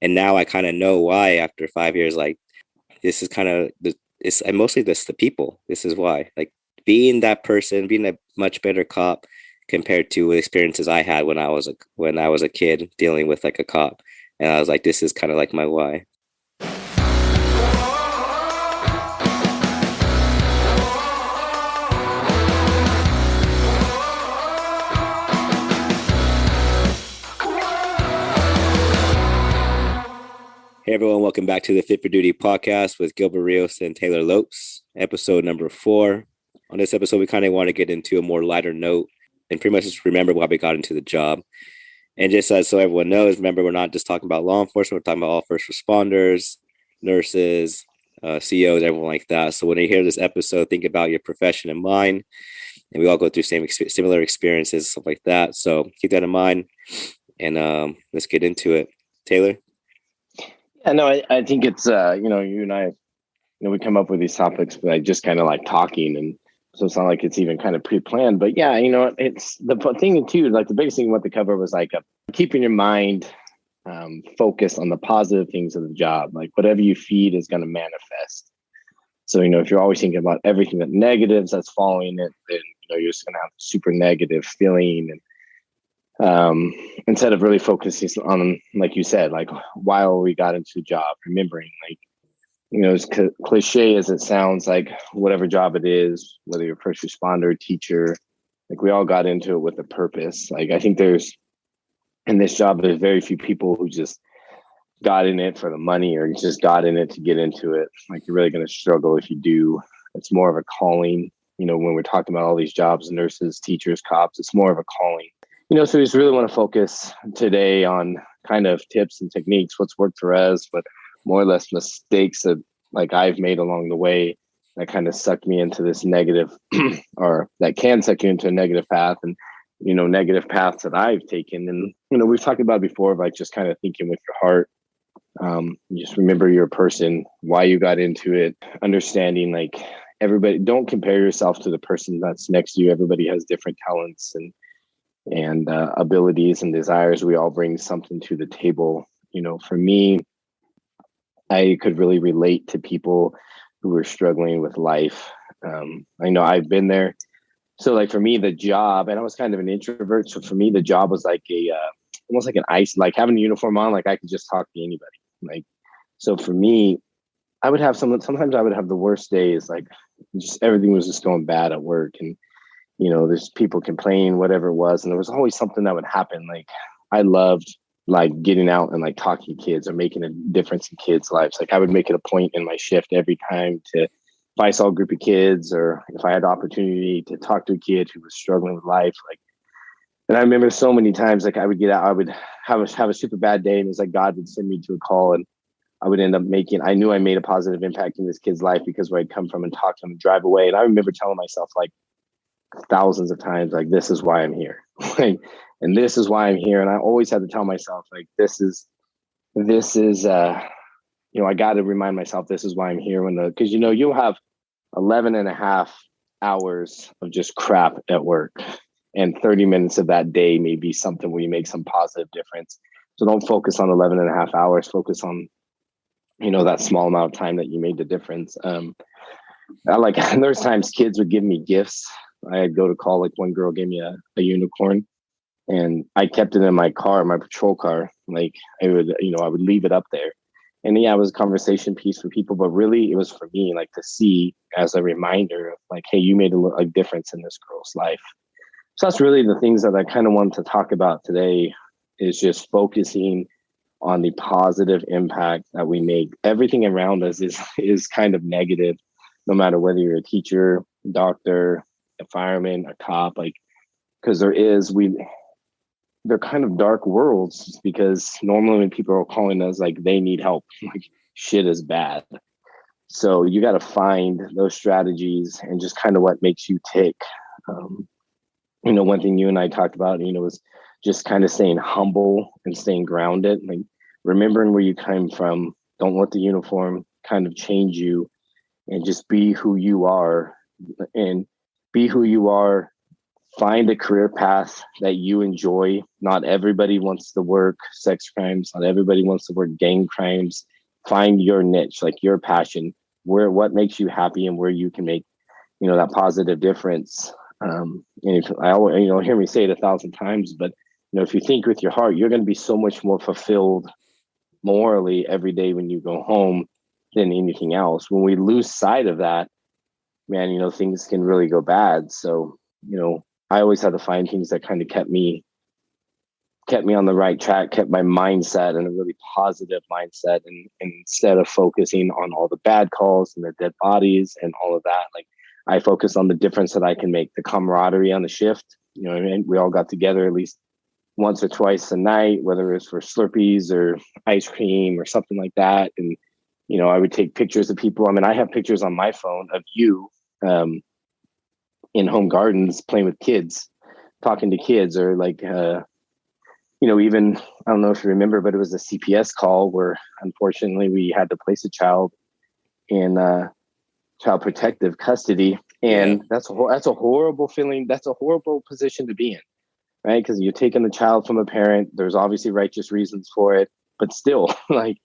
And now I kind of know why after 5 years, like this is kind of it's and mostly this the people. This is why, like being that person, being a much better cop compared to experiences I had when I was a kid dealing with like a cop. And I was like, this is kind of like my why. Hey everyone, welcome back to the Fit for Duty podcast with Gilbert and Taylor Lopes, episode number 4. On this episode, we kind of want to get into a more lighter note and pretty much just remember why we got into the job. And just so everyone knows, remember, we're not just talking about law enforcement, we're talking about all first responders, nurses, CEOs, everyone like that. So when you hear this episode, think about your profession in mind, and we all go through similar experiences, stuff like that. So keep that in mind, and let's get into it. Taylor? Yeah, no, I think it's, you and I, we come up with these topics, but I just kind of like talking. And so it's not like it's even kind of pre-planned, but yeah, it's the thing too, like the biggest thing what the cover was like keeping your mind focused on the positive things of the job. Like whatever you feed is going to manifest. So, if you're always thinking about everything that negatives that's following it, then, you're just going to have a super negative feeling. And instead of really focusing on, like you said, like while we got into the job, remembering like, as cliche as it sounds, like whatever job it is, whether you're a first responder, teacher, like we all got into it with a purpose. Like I think in this job, there's very few people who just got in it for the money or just got in it to get into it. Like you're really going to struggle if you do. It's more of a calling. When we're talking about all these jobs, nurses, teachers, cops, it's more of a calling. So we just really want to focus today on kind of tips and techniques, what's worked for us, but more or less mistakes that like I've made along the way that kind of sucked me into this negative or that can suck you into a negative path and, negative paths that I've taken. And, we've talked about before, like just kind of thinking with your heart. Just remember you're a person, why you got into it, understanding like everybody, don't compare yourself to the person that's next to you. Everybody has different talents and abilities and desires. We all bring something to the table. For me, I could really relate to people who are struggling with life. I know I've been there. So like for me, the job, and I was kind of an introvert. So for me, the job was like almost like an ice, like having a uniform on, like I could just talk to anybody. Like, so for me, I would have sometimes I would have the worst days, like just everything was just going bad at work. And there's people complaining, whatever it was. And there was always something that would happen. Like I loved like getting out and like talking to kids or making a difference in kids' lives. Like I would make it a point in my shift every time if I saw a group of kids or if I had the opportunity to talk to a kid who was struggling with life, like, and I remember so many times, like I would get out, I would have a super bad day and it was like God would send me to a call and I would end up I knew I made a positive impact in this kid's life because where I'd come from and talk to him and drive away. And I remember telling myself like, thousands of times, like this is why I'm here. And this is why I'm here. And I always had to tell myself like this is I got to remind myself this is why I'm here because you'll have 11 and a half hours of just crap at work and 30 minutes of that day may be something where you make some positive difference. So don't focus on 11 and a half hours, focus on that small amount of time that you made the difference. There's times kids would give me gifts. I'd go to call, like one girl gave me a unicorn and I kept it in my car, my patrol car. Like I would leave it up there. And yeah, it was a conversation piece for people, but really it was for me, like to see as a reminder of like, hey, you made a difference in this girl's life. So that's really the things that I kind of wanted to talk about today is just focusing on the positive impact that we make. Everything around us is kind of negative, no matter whether you're a teacher, doctor, a fireman, a cop, like, because they're kind of dark worlds because normally when people are calling us, like they need help, like shit is bad. So you got to find those strategies and just kind of what makes you tick. One thing you and I talked about, was just kind of staying humble and staying grounded, like remembering where you came from. Don't let the uniform kind of change you and just be who you are and be who you are find a career path that you enjoy. Not everybody wants to work sex crimes. Not everybody wants to work gang crimes. Find your niche, like your passion, what makes you happy and where you can make, that positive difference. And if I always, hear me say it 1,000 times, but if you think with your heart, you're going to be so much more fulfilled morally every day when you go home than anything else. When we lose sight of that, man, things can really go bad. So, I always had to find things that kind of kept me on the right track, kept my mindset in a really positive mindset. And instead of focusing on all the bad calls and the dead bodies and all of that, like I focused on the difference that I can make, the camaraderie on the shift. I mean? We all got together at least once or twice a night, whether it's for Slurpees or ice cream or something like that. And, I would take pictures of people. I mean, I have pictures on my phone of you in home gardens playing with kids, talking to kids, or like, even, I don't know if you remember, but it was a CPS call where unfortunately we had to place a child in child protective custody. And that's a horrible feeling. That's a horrible position to be in, right? Because you're taking the child from a parent. There's obviously righteous reasons for it, but still, like,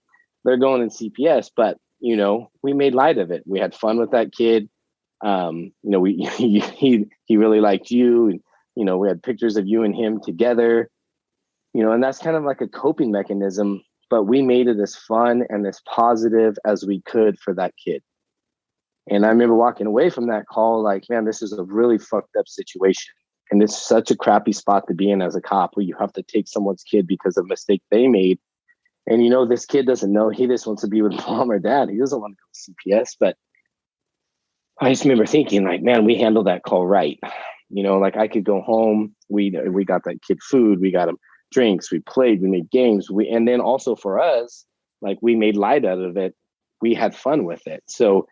they're going in CPS. But we made light of it. We had fun with that kid. He really liked you, and we had pictures of you and him together. And that's kind of like a coping mechanism. But we made it as fun and as positive as we could for that kid. And I remember walking away from that call like, man, this is a really fucked up situation. And it's such a crappy spot to be in as a cop, where you have to take someone's kid because of a mistake they made. And, this kid doesn't know. He just wants to be with mom or dad. He doesn't want to go to CPS. But I just remember thinking, like, man, we handled that call right. Like I could go home. We got that kid food. We got him drinks. We played. We made games. And then also for us, like, we made light out of it. We had fun with it. So,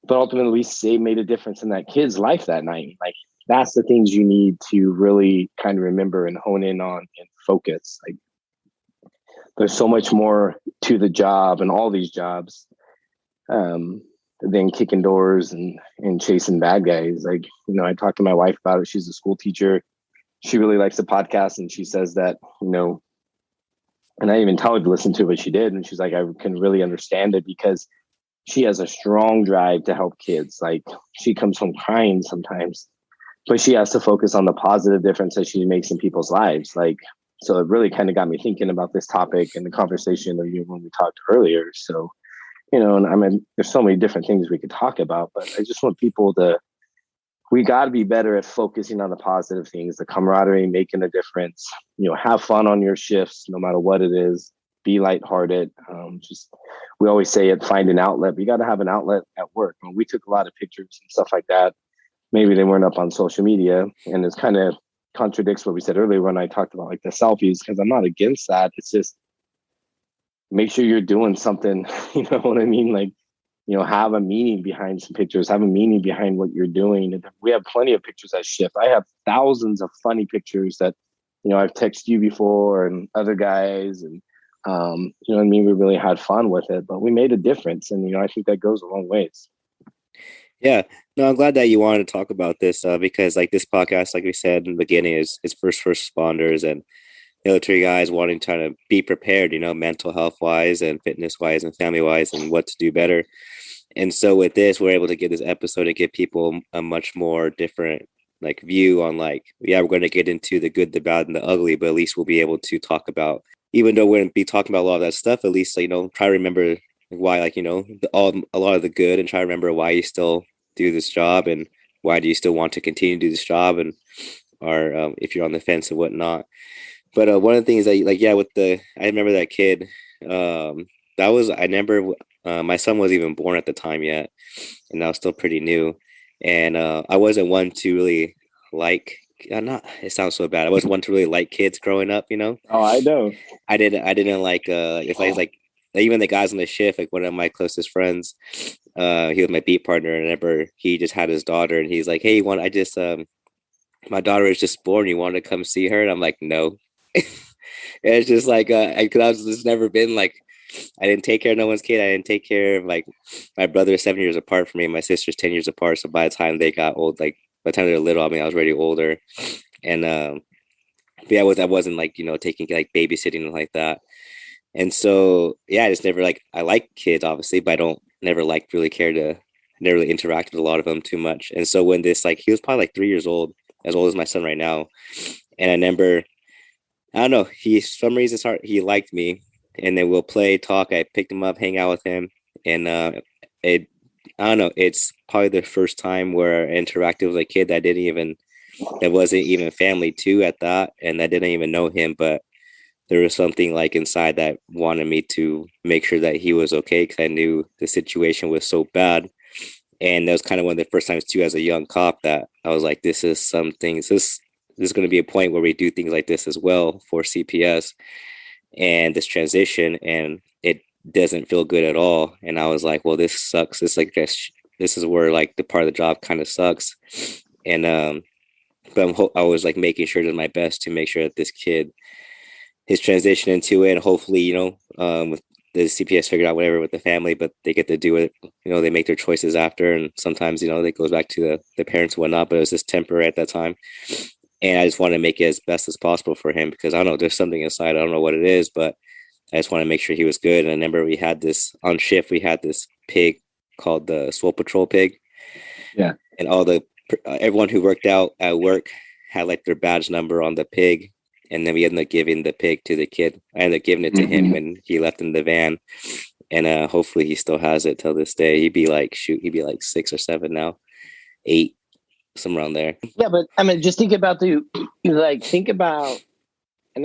but ultimately, we made a difference in that kid's life that night. Like, that's the things you need to really kind of remember and hone in on and focus. Like, there's so much more to the job and all these jobs than kicking doors and chasing bad guys. Like, I talked to my wife about it. She's a school teacher. She really likes the podcast, and she says that, and I didn't even tell her to listen to it, but she did. And she's like, I can really understand it, because she has a strong drive to help kids. Like, she comes home crying sometimes, but she has to focus on the positive difference that she makes in people's lives. Like, so it really kind of got me thinking about this topic and the conversation of you when we talked earlier. So, and I mean, there's so many different things we could talk about, but I just want people we got to be better at focusing on the positive things, the camaraderie, making a difference, have fun on your shifts, no matter what it is, be lighthearted. We always say it, find an outlet. But you got to have an outlet at work. When we took a lot of pictures and stuff like that, maybe they weren't up on social media, and it's kind of contradicts what we said earlier when I talked about like the selfies, because I'm not against that. It's just, make sure you're doing something, you know what I mean? Like, have a meaning behind some pictures, have a meaning behind what you're doing. And we have plenty of pictures at Shift. I have thousands of funny pictures that, I've texted you before and other guys, and, you know what I mean? We really had fun with it, but we made a difference. And, I think that goes a long ways. Yeah, no, I'm glad that you wanted to talk about this because like this podcast, like we said in the beginning, is first responders and military guys wanting to try to be prepared, mental health wise and fitness wise and family wise, and what to do better. And so with this, we're able to get this episode and give people a much more different like view on like, yeah, we're going to get into the good, the bad, and the ugly, but at least we'll be able to talk about, even though we're going to be talking about a lot of that stuff, at least, try to remember why, like, a lot of the good, and try to remember why you still do this job and why do you still want to continue to do this job, and or if you're on the fence and whatnot. But one of the things that, like, yeah, I remember that kid. I remember my son wasn't even born at the time yet, and I was still pretty new, and I wasn't one to really like. Not. It sounds so bad. I wasn't one to really like kids growing up. Oh, I know. I didn't like. If I was like, even the guys on the shift, like one of my closest friends, he was my beat partner, and I remember he just had his daughter, and he's like, "Hey, my daughter is just born. You want to come see her?" And I'm like, "No." And it's just like, because I was just never been like, I didn't take care of no one's kid. I didn't take care of, like, my brother is 7 years apart from me. My sister's 10 years apart. So by the time they got old, like by the time they were little, I mean, I was already older. And but yeah, I wasn't like, taking like babysitting like that. And so, yeah, I just never like, I like kids obviously, but I don't never like really care to never really interact with a lot of them too much. And so when this, like, he was probably like 3 years old, as old as my son right now. And I remember, I don't know, he, for some reason, he liked me. And then we'll play, talk. I picked him up, hang out with him. And it, I don't know, it's probably the first time where I interacted with a kid that wasn't even family too at that. And I didn't even know him, but there was something like inside that wanted me to make sure that he was okay because I knew the situation was so bad. And that was kind of one of the first times too, as a young cop, that I was like, this is something, this is going to be a point where we do things like this as well for CPS and this transition. And it doesn't feel good at all. And I was like, well, this sucks. It's like, this is where like the part of the job kind of sucks. And, but I was like making sure to my best to make sure that this kid, his transition into it, and hopefully, with the CPS figured out whatever with the family, but they get to do it, they make their choices after. And sometimes, it goes back to the parents and whatnot, but it was just temporary at that time. And I just want to make it as best as possible for him because I don't know, there's something inside. I don't know what it is, but I just want to make sure he was good. And I remember we had this on shift, we had this pig called the Swole Patrol pig. Yeah. And everyone who worked out at work had like their badge number on the pig. And then we ended up giving the pig to the kid. I ended up giving it to him when he left in the van. And hopefully he still has it till this day. He'd be like 6 or 7 now, 8, somewhere around there. Yeah, but I mean, just think about and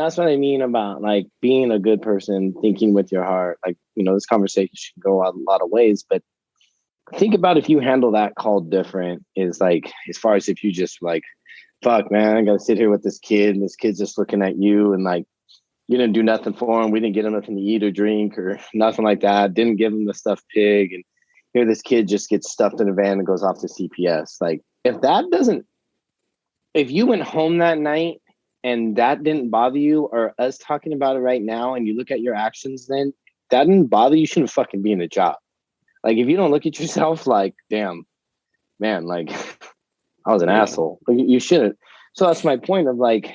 that's what I mean about like being a good person, thinking with your heart. Like, this conversation should go a lot of ways, but think about if you handle that call different is like, as far as if you just like, fuck, man, I gotta sit here with this kid and this kid's just looking at you and like, you didn't do nothing for him. We didn't get him nothing to eat or drink or nothing like that. Didn't give him the stuffed pig. And here this kid just gets stuffed in a van and goes off to CPS. Like if you went home that night and that didn't bother you, or us talking about it right now, and you look at your actions, then that didn't bother you, you shouldn't fucking be in the job. Like if you don't look at yourself like, damn, man, like I was an asshole. But you shouldn't. So that's my point of like,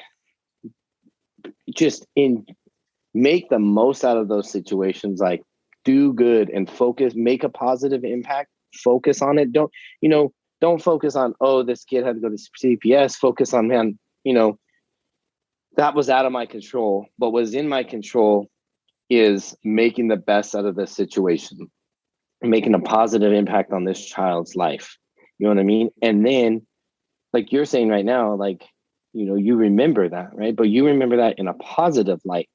make the most out of those situations. Like do good and focus, make a positive impact, focus on it. Don't focus on, oh, this kid had to go to CPS. Focus on, man, that was out of my control. But what was in my control is making the best out of this situation, making a positive impact on this child's life. You know what I mean? And then, like you're saying right now, like, you remember that, right? But you remember that in a positive light.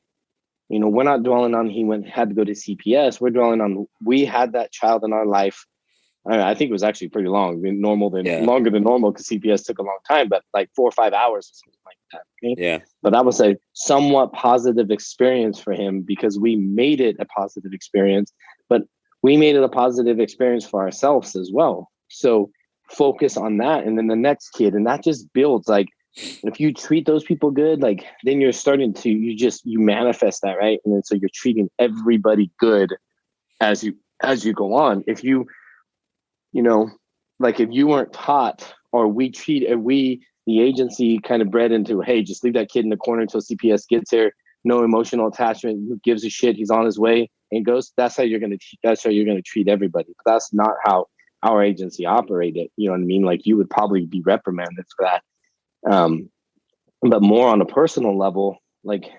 We're not dwelling on had to go to CPS. We're dwelling on we had that child in our life. I think it was actually pretty long, longer than normal because CPS took a long time, but like 4 or 5 hours or something like that. Okay? Yeah. But I would say somewhat positive experience for him because we made it a positive experience, but we made it a positive experience for ourselves as well. So focus on that. And then the next kid, and that just builds. Like if you treat those people good, like then you're starting to, you manifest that, right? And then so you're treating everybody good as you go on. If like if you weren't taught, or the agency kind of bred into, hey, just leave that kid in the corner until CPS gets here, no emotional attachment, who gives a shit, he's on his way and goes, that's how you're going to treat everybody. But that's not how our agency operated. You know what I mean? Like you would probably be reprimanded for that. But more on a personal level, like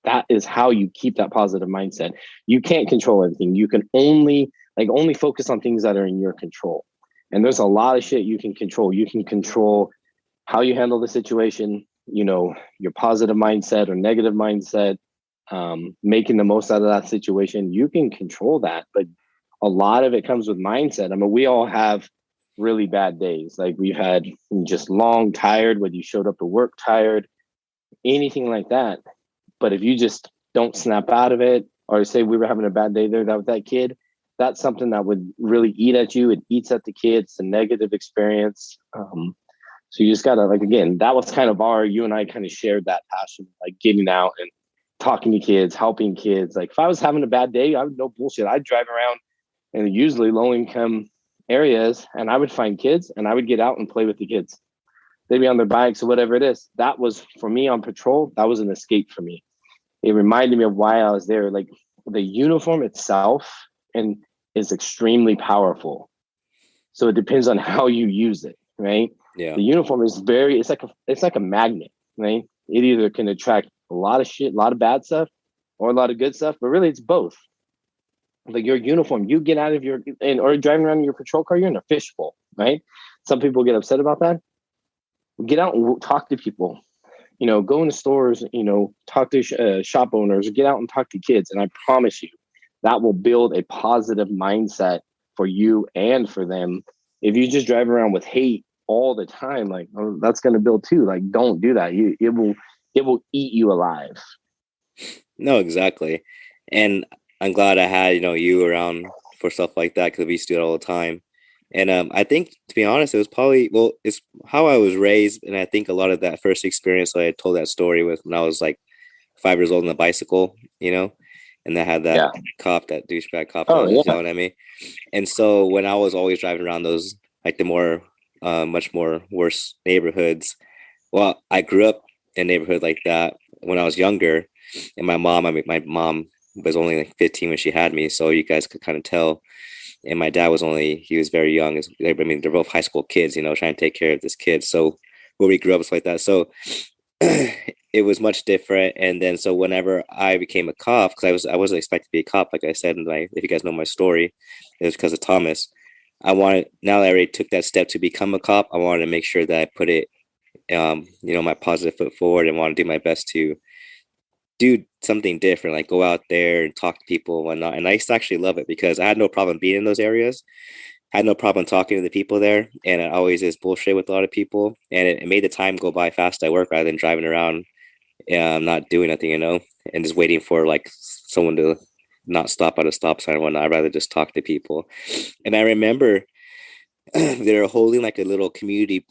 that is how you keep that positive mindset. You can't control everything. You can only focus on things that are in your control. And there's a lot of shit you can control. You can control how you handle the situation, your positive mindset or negative mindset, making the most out of that situation. You can control that, but a lot of it comes with mindset. I mean, we all have really bad days. Like we've had just long, tired, whether you showed up to work tired, anything like that. But if you just don't snap out of it, or say we were having a bad day there with that kid, that's something that would really eat at you. It eats at the kid. It's a negative experience. So you just gotta, like, again, that was kind of you and I kind of shared that passion, like getting out and talking to kids, helping kids. Like if I was having a bad day, I would, no bullshit, I'd drive around in usually low income areas and I would find kids and I would get out and play with the kids. they'd be on their bikes or whatever it is. That was for me on patrol. That was an escape for me. It reminded me of why I was there. Like the uniform itself and is extremely powerful. So it depends on how you use it, right? Yeah. The uniform is it's like a magnet, right? It either can attract a lot of shit, a lot of bad stuff, or a lot of good stuff, but really it's both. Like your uniform, you get out of or driving around in your patrol car, you're in a fishbowl, right? Some people get upset about that. Get out and talk to people, go into stores, talk to shop owners, get out and talk to kids. And I promise you that will build a positive mindset for you and for them. If you just drive around with hate all the time, like that's going to build too. Like, don't do that. It will eat you alive. No, exactly. And I'm glad I had, you around for stuff like that because we used to do it all the time. And I think, to be honest, it was probably, well, it's how I was raised. And I think a lot of that first experience I told that story with when I was like 5 years old on the bicycle, and I had that cop, that douchebag cop, that was yelling at me. And so when I was always driving around those, like the more, much more worse neighborhoods, well, I grew up in a neighborhood like that when I was younger. And my mom was only like 15 when she had me. So you guys could kind of tell. And my dad he was very young. I mean, they're both high school kids, trying to take care of this kid. So where we grew up was like that. So it was much different. And then, so whenever I became a cop, because I wasn't expected to be a cop, like I said, and if you guys know my story, it was because of Thomas. Now that I already took that step to become a cop, I wanted to make sure that I put it, my positive foot forward, and want to do my best to do something different, like go out there and talk to people and whatnot. And I used to actually love it because I had no problem being in those areas. I had no problem talking to the people there. And I always is bullshit with a lot of people. And it made the time go by fast at work rather than driving around, not doing nothing, and just waiting for like someone to not stop at a stop sign or whatnot. I'd rather just talk to people. And I remember they were holding like a little community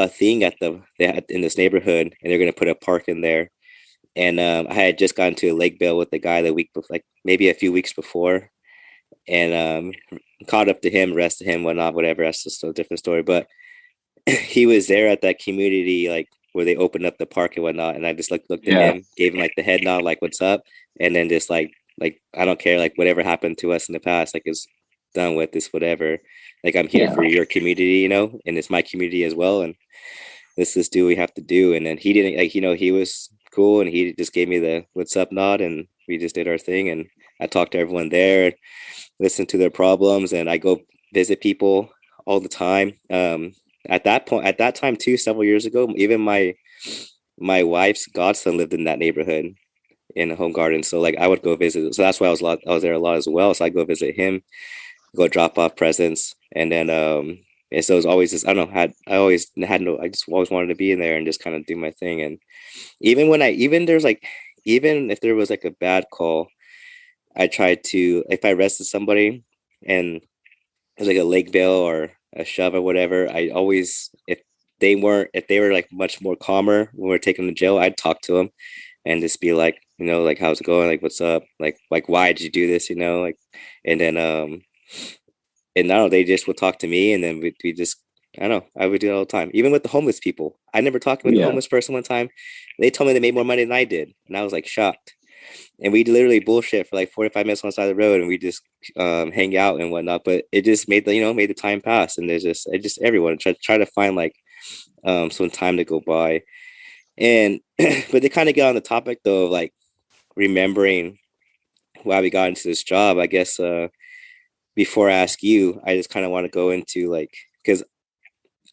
thing in this neighborhood, and they're going to put a park in there. And I had just gotten to a lake bill with the guy the week before, like maybe a few weeks before, and caught up to him, arrested him, whatnot, whatever. That's just a different story. But he was there at that community, like where they opened up the park and whatnot. And I just looked at him, gave him like the head nod, like "What's up?" And then just like I don't care, like whatever happened to us in the past, like it's done with, this whatever. Like I'm here for your community, and it's my community as well. And let's just do what we have to do. And then he didn't, like, he was cool, and he just gave me the "What's up" nod, and we just did our thing. And I talked to everyone there, listened to their problems, and I go visit people all the time. At that time too, several years ago, even my wife's godson lived in that neighborhood in a home garden. So like I would go visit. So that's why I was there a lot as well. So I go visit him, go drop off presents, and then and so it was always this, I don't know, I just always wanted to be in there and just kind of do my thing. And even if there was like a bad call, I tried to, if I arrested somebody and it was like a leg bail or a shove or whatever, I always, if they were like much more calmer when we were taking them to jail, I'd talk to them and just be like, like, how's it going? Like, what's up? Like, why did you do this? Like, and then, and now they just would talk to me, and then we just, I don't know, I would do it all the time. Even with the homeless people, I never talked with a homeless person one time. They told me they made more money than I did, and I was like shocked. And we literally bullshit for like 45 minutes on the side of the road, and we just hang out and whatnot. But it just made the time pass, and there's just everyone try to find like some time to go by. And but they kind of get on the topic though of like remembering why we got into this job. I guess before I ask you, I just kind of want to go into like, because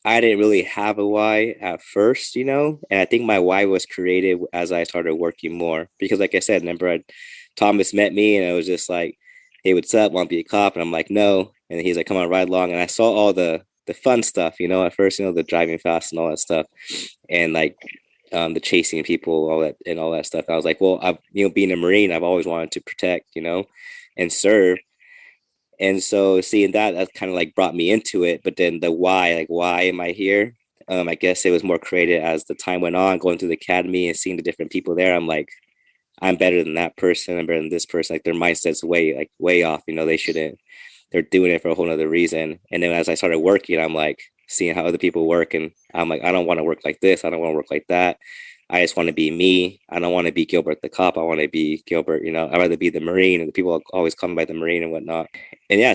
I didn't really have a why at first, and I think my why was created as I started working more. Because like I said, remember Thomas met me and I was just like, hey, what's up? Want to be a cop? And I'm like, no. And he's like, come on, ride along. And I saw all the fun stuff, at first, the driving fast and all that stuff. And like the chasing people, all that stuff. And I was like, well, being a Marine, I've always wanted to protect, and serve. And so seeing that kind of like brought me into it. But then the why, like, why am I here? I guess it was more created as the time went on, going through the academy and seeing the different people there. I'm like, I'm better than that person. I'm better than this person. Like their mindset's way off. They shouldn't, they're doing it for a whole nother reason. And then as I started working, I'm like, seeing how other people work. And I'm like, I don't want to work like this. I don't want to work like that. I just want to be me. I don't want to be Gilbert the cop. I want to be Gilbert, I'd rather be the Marine, and the people always call me by the Marine and whatnot. And yeah,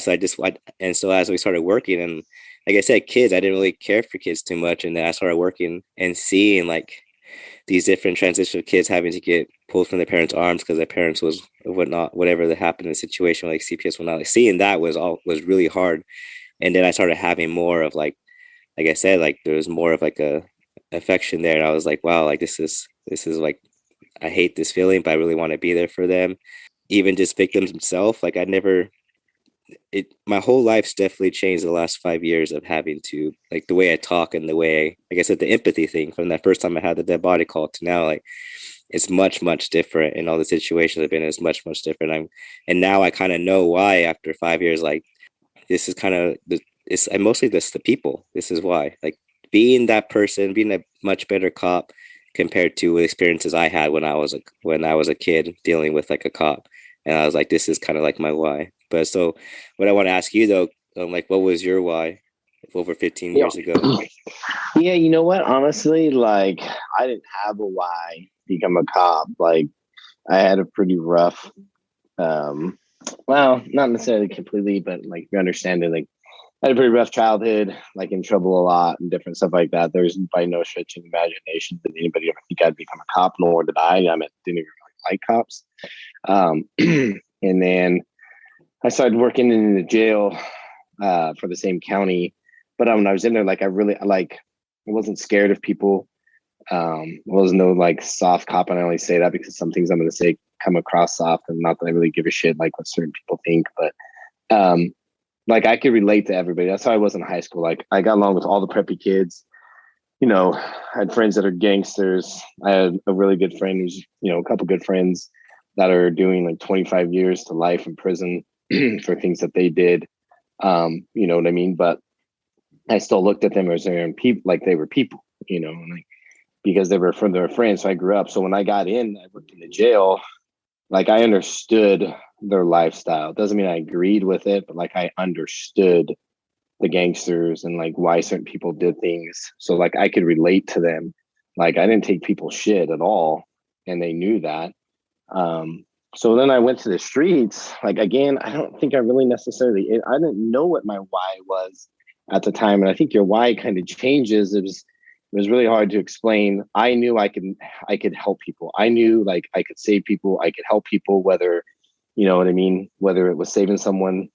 and so as we started working, and like I said, kids, I didn't really care for kids too much. And then I started working and seeing like these different transition of kids having to get pulled from their parents' arms because their parents was whatnot, whatever that happened in the situation, like CPS whatnot. Like seeing that was really hard. And then I started having more of like I said, like there was more of like a affection there. And I was like, wow, like this is like, I hate this feeling, but I really want to be there for them. Even just victims themselves. Like my whole life's definitely changed the last 5 years of having to, like, the way I talk and the way, like I said, the empathy thing from that first time I had the dead body call to now, like it's much, much different. And all the situations I've been in is much, much different. And now I kind of know why after 5 years, like this is kind of it's and mostly the people. This is why, like being that person, being a much better cop compared to experiences I had when I was a kid dealing with like a cop. And I was like, this is kind of like my why. But so what I want to ask you though, like what was your why over 15 Yeah. years ago? Yeah, you know what? Honestly, like I didn't have a why to become a cop. Like I had a pretty rough, well, not necessarily completely, but like you understand it, like I had a pretty rough childhood, like in trouble a lot and different stuff like that. There's by no stretch of imagination did anybody ever think I'd become a cop, nor did I. I mean, didn't even really like cops. And then I started working in the jail for the same county. But when I was in there, like I really like I wasn't scared of people. I was no like soft cop, and I only say that because some things I'm going to say come across soft, and not that I really give a shit like what certain people think, but like I could relate to everybody. That's how I was in high school. Like I got along with all the preppy kids. I had friends that are gangsters. I had a really good friend who's, a couple good friends that are doing like 25 years to life in prison for things that they did. You know what I mean? But I still looked at them as people, like they were people, like, because they were from their friends. So I grew up. So when I got in, I worked in the jail. Like I understood their lifestyle. Doesn't mean I agreed with it, but like I understood the gangsters and like why certain people did things. So like I could relate to them. Like I didn't take people's shit at all, and they knew that. So then I went to the streets. Like again, I don't think I really necessarily. I didn't know what my why was at the time, and I think your why kind of changes. It was really hard to explain. I knew I could help people. I knew like I could save people. I could help people, whether, you know what I mean, whether it was saving someone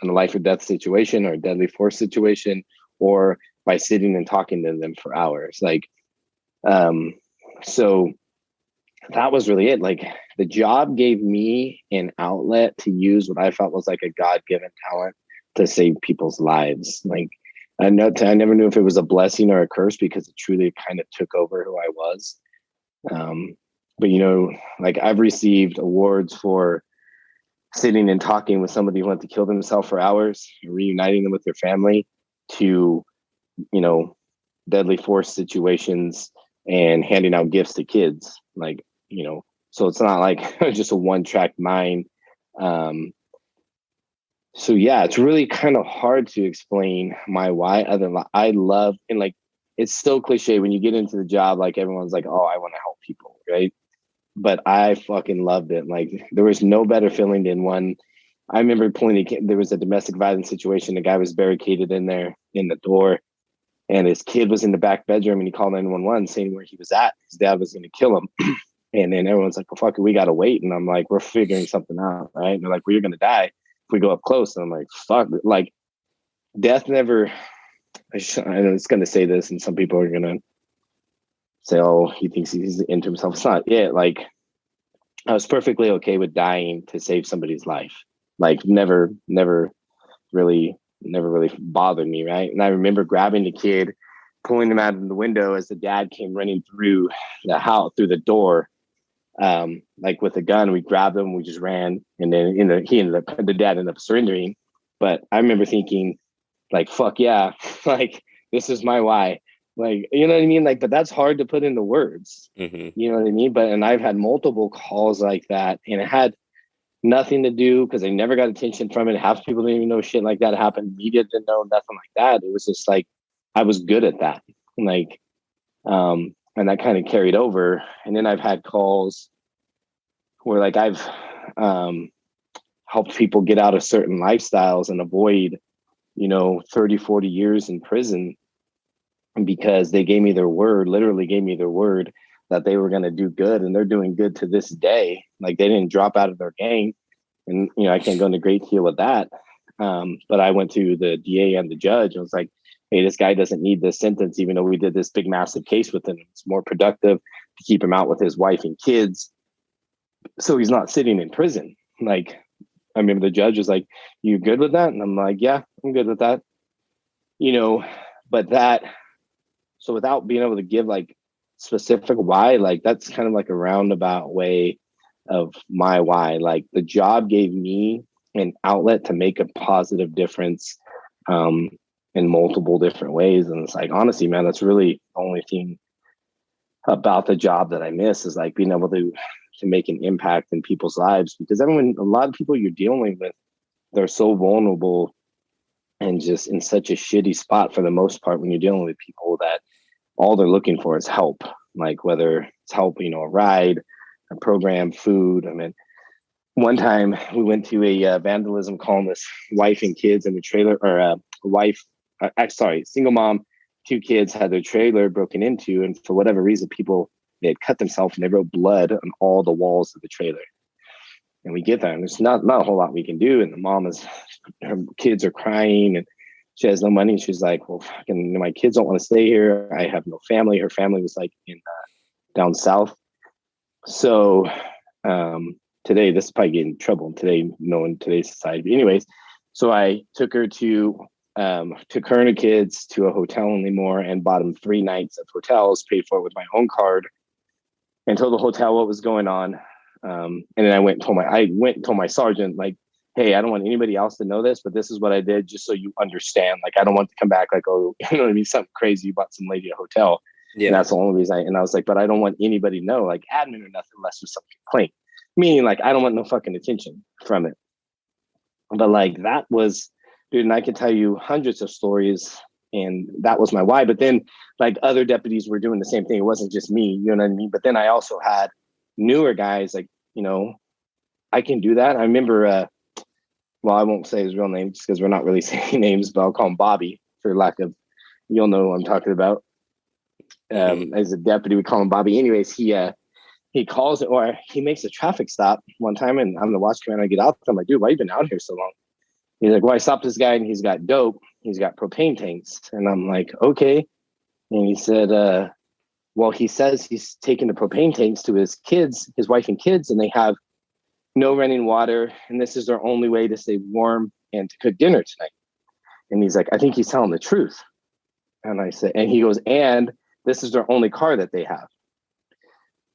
in a life or death situation or a deadly force situation, or by sitting and talking to them for hours. Like, so that was really it. Like the job gave me an outlet to use what I felt was like a God-given talent to save people's lives. Like I never knew if it was a blessing or a curse because it truly kind of took over who I was. But like I've received awards for sitting and talking with somebody who went to kill themselves for hours, reuniting them with their family, to, deadly force situations and handing out gifts to kids. Like, so it's not like just a one-track mind. So yeah, it's really kind of hard to explain my why, other than I love, and like it's so cliche when you get into the job, like everyone's like, oh, I want to help people, right? But I fucking loved it. Like there was no better feeling than one. I remember there was a domestic violence situation. The guy was barricaded in there in the door, and his kid was in the back bedroom, and he called 911 saying where he was at. His dad was going to kill him. And then everyone's like, well, fuck it, we got to wait. And I'm like, we're figuring something out, right? And they're like, well, you're going to die if we go up close. And I'm like, fuck, like death never, I know it's going to say this, and some people are going to say, oh, he thinks he's into himself. It's not it. Like I was perfectly okay with dying to save somebody's life. Like never really bothered me, right? And I remember grabbing the kid, pulling him out of the window as the dad came running through the house, through the door, like with a gun. We grabbed him, we just ran, and then the dad ended up surrendering. But I remember thinking, like, fuck yeah, like this is my why. Like, you know what I mean? Like, but that's hard to put into words. Mm-hmm. You know what I mean? And I've had multiple calls like that, and it had nothing to do because I never got attention from it. Half people didn't even know shit like that happened. Media didn't know, nothing like that. It was just like I was good at that. Like, and that kind of carried over. And then I've had calls where like I've helped people get out of certain lifestyles and avoid, 30, 40 years in prison because they gave me their word, literally gave me their word that they were going to do good. And they're doing good to this day. Like they didn't drop out of their gang. And, I can't go into great deal with that. But I went to the DA and the judge and was like, hey, this guy doesn't need this sentence, even though we did this big, massive case with him. It's more productive to keep him out with his wife and kids. So he's not sitting in prison. Like, I remember the judge was like, you good with that? And I'm like, yeah, I'm good with that. But so without being able to give like specific why, like that's kind of like a roundabout way of my why. Like the job gave me an outlet to make a positive difference in multiple different ways. And it's like, honestly, man, that's really the only thing about the job that I miss is like being able to make an impact in people's lives, because a lot of people you're dealing with, they're so vulnerable and just in such a shitty spot for the most part when you're dealing with people that all they're looking for is help. Like whether it's help, a ride, a program, food. I mean, one time we went to a vandalism calling this wife and kids in the trailer, or single mom, 2 kids had their trailer broken into. And for whatever reason, they had cut themselves and they wrote blood on all the walls of the trailer. And we get there and there's not a whole lot we can do. And her kids are crying and she has no money. She's like, well, fucking, my kids don't want to stay here. I have no family. Her family was like in down south. So today, this is probably getting in trouble today, knowing today's society. But anyways, so I took her and the kids to a hotel in Lemoore and bought them 3 nights of hotels, paid for it with my own card, and told the hotel what was going on. And then I went and told my sergeant, like, hey, I don't want anybody else to know this, but this is what I did, just so you understand. Like, I don't want to come back like, oh, you know what I mean? Something crazy, you bought some lady a hotel. Yeah. And that's the only reason I was like, but I don't want anybody to know, like admin or nothing, unless there's some complaint. Meaning like, I don't want no fucking attention from it. But like, that was, dude, and I can tell you hundreds of stories, and that was my why. But then like other deputies were doing the same thing. It wasn't just me, you know what I mean? But then I also had newer guys like, I can do that. I remember, well, I won't say his real name just because we're not really saying names, but I'll call him Bobby for lack of, you'll know who I'm talking about. As a deputy, we call him Bobby. Anyways, he calls it, or he makes a traffic stop one time, and I'm the watch commander. I get out. I'm like, dude, why you been out here so long? He's like, well, I stopped this guy and he's got dope. He's got propane tanks. And I'm like, okay. And he said, well, he says he's taking the propane tanks to his kids, his wife and kids, and they have no running water. And this is their only way to stay warm and to cook dinner tonight. And he's like, I think he's telling the truth. And I said, and he goes, and this is their only car that they have.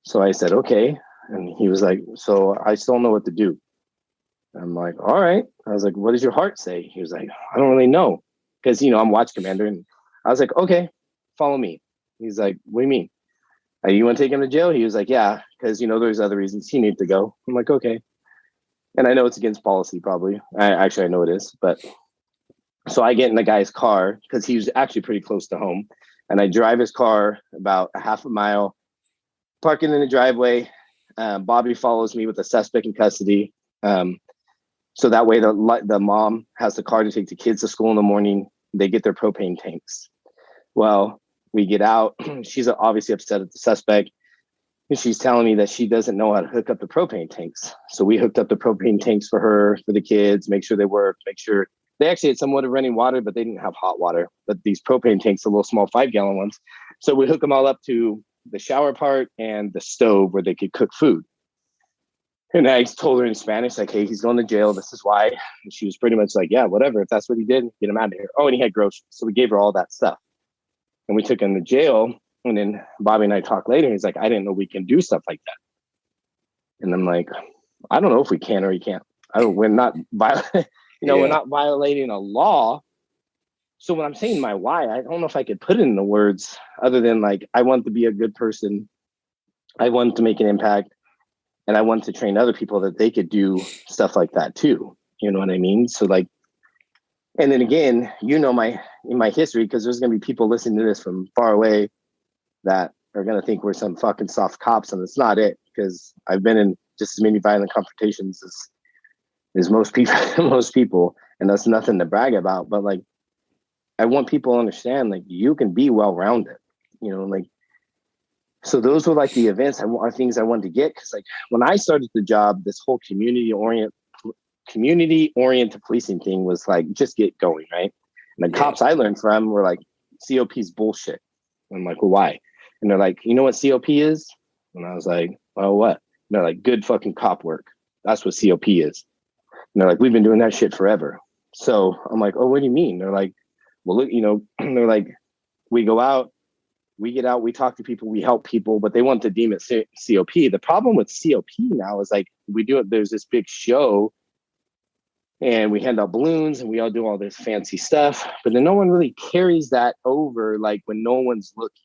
So I said, okay. And he was like, so I still don't know what to do. I'm like, all right. I was like, what does your heart say? He was like, I don't really know. Because, I'm watch commander. And I was like, okay, follow me. He's like, what do you mean? You want to take him to jail? He was like, yeah, because, there's other reasons he needs to go. I'm like, okay. And I know it's against policy, probably. I know it is. But so I get in the guy's car because he was actually pretty close to home. And I drive his car about a half a mile, parking in the driveway. Bobby follows me with the suspect in custody. So that way the mom has the car to take the kids to school in the morning. They get their propane tanks. Well, we get out. She's obviously upset at the suspect. And she's telling me that she doesn't know how to hook up the propane tanks. So we hooked up the propane tanks for her, for the kids, make sure they worked, make sure they actually had somewhat of running water, but they didn't have hot water. But these propane tanks, the little small 5-gallon ones. So we hook them all up to the shower part and the stove where they could cook food. And I told her in Spanish, like, hey, he's going to jail. This is why. And she was pretty much like, yeah, whatever. If that's what he did, get him out of here. Oh, and he had groceries. So we gave her all that stuff. And we took him to jail. And then Bobby and I talked later. He's like, I didn't know we can do stuff like that. And I'm like, I don't know if we can or we can't. We're not we're not violating a law. So when I'm saying my why, I don't know if I could put it in the words other than like, I want to be a good person. I want to make an impact. And I want to train other people that they could do stuff like that too. You know what I mean? So like, And then again, my history, because there's going to be people listening to this from far away that are going to think we're some fucking soft cops, and it's not it, because I've been in just as many violent confrontations as most people, most people, and that's nothing to brag about. But like, I want people to understand, like, you can be well-rounded, like, so those were like the events things I wanted to get. Cause like when I started the job, this whole community-oriented policing thing was like, just get going. Right. And the cops I learned from were like, COP's bullshit. I'm like, well, why? And they're like, you know what COP is? And I was like, oh, what? And they're like, good fucking cop work. That's what COP is. And they're like, we've been doing that shit forever. So I'm like, oh, what do you mean? They're like, well, look, they're like, we go out, we get out, we talk to people, we help people, but they want to deem it COP. The problem with COP now is like, there's this big show and we hand out balloons and we all do all this fancy stuff, but then no one really carries that over, like when no one's looking.